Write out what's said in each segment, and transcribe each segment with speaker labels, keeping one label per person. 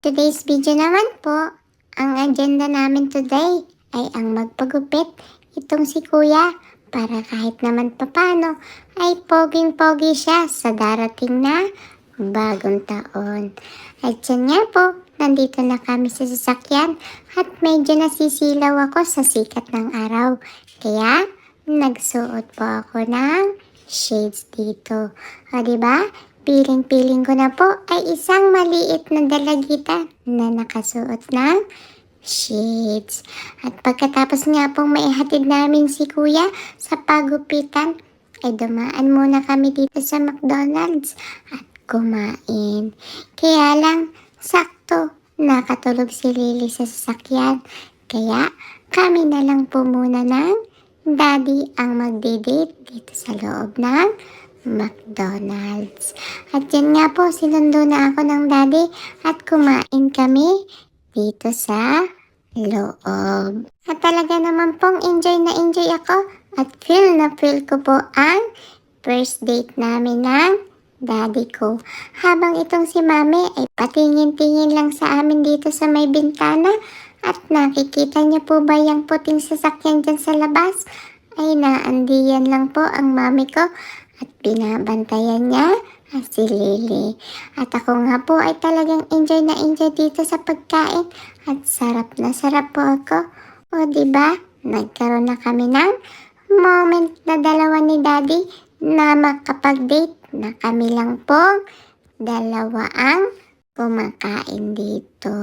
Speaker 1: Today's video naman po, ang agenda namin today ay ang magpagupit itong si Kuya para kahit naman papano ay poging-pogi siya sa darating na bagong taon. At yan nga po, nandito na kami sa sasakyan at medyo nasisilaw ako sa sikat ng araw. Kaya nagsuot po ako ng shades dito. O diba? Piling-piling ko na po ay isang maliit na dalagita na nakasuot ng shades. At pagkatapos nga pong maihatid namin si Kuya sa pagupitan, ay dumaan muna kami dito sa McDonald's at kumain. Kaya lang, sakto, nakatulog si Lily sa sasakyan. Kaya kami na lang po muna ng daddy ang magde-date dito sa loob ng McDonald's. At yan nga po, sinundo na ako ng daddy at kumain kami dito sa loob. At talaga naman pong enjoy na enjoy ako at feel na feel ko po ang first date namin ng daddy ko. Habang itong si mami ay patingin-tingin lang sa amin dito sa may bintana at nakikita niya po ba yung puting sasakyan dyan sa labas? Ay naandiyan lang po ang mami ko at binabantayan niya si Lily. At ako nga po ay talagang enjoy na enjoy dito sa pagkain at sarap na sarap po ako. O diba, nagkaroon na kami ng moment na dalawa ni daddy na makapag-date na kami lang pong dalawa ang kumakain dito.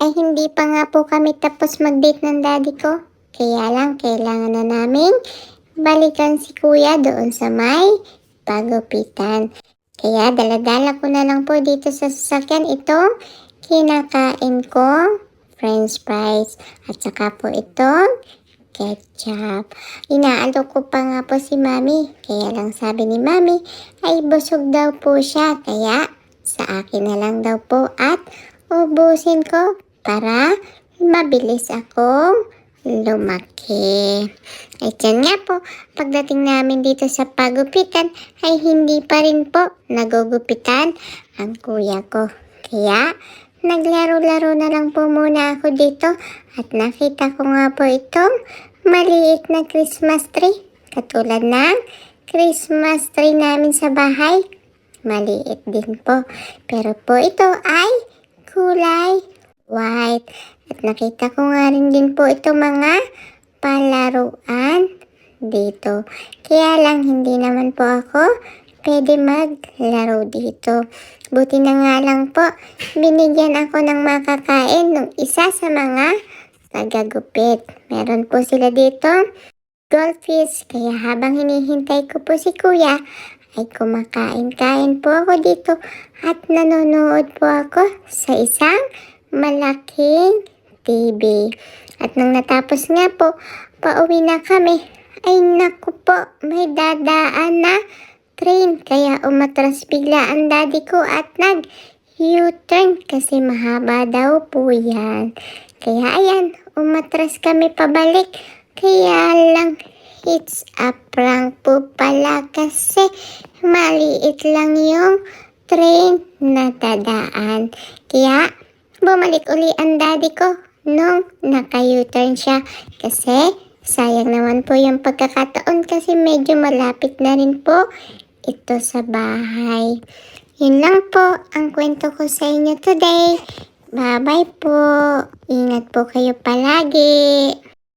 Speaker 1: Ay hindi pa nga po kami tapos mag-date ng daddy ko. Kaya lang kailangan na namin balikan si Kuya doon sa may pagupitan. Kaya daladala ko na lang po dito sa sasakyan itong kinakain ko french fries at saka po itong ketchup. Inaalok ko pa nga po si mami. Kaya lang sabi ni mami ay busog daw po siya. Kaya sa akin na lang daw po at ubusin ko para mabilis akong lumaki. At yan nga po, pagdating namin dito sa pagupitan ay hindi pa rin po nagugupitan ang kuya ko. Kaya naglaro-laro na lang po muna ako dito at nakita ko nga po itong maliit na Christmas tree. Katulad ng Christmas tree namin sa bahay. Maliit din po. Pero po ito ay kulay white. At nakita ko nga rin din po ito mga palaruan dito. Kaya lang hindi naman po ako pwede maglaro dito. Buti na nga lang po, binigyan ako ng makakain ng isa sa mga tagagupit. Meron po sila dito goldfish. Kaya habang hinihintay ko po si Kuya, ay kumakain-kain po ako dito at nanonood po ako sa isang malaking TV. At nung natapos nga po, pauwi na kami. Ay naku po, may dadaan na train. Kaya umatras bigla ang daddy ko at nag-U-turn kasi mahaba daw po yan. Kaya ayan, umatras kami pabalik. Kaya lang, it's a prank po pala kasi maliit lang yung train na dadaan. Kaya bumalik uli ang daddy ko nung naka-U-turn siya kasi sayang naman po yung pagkakataon kasi medyo malapit na rin po ito sa bahay. Yun lang po ang kwento ko sa inyo today. Bye-bye po. Ingat po kayo palagi.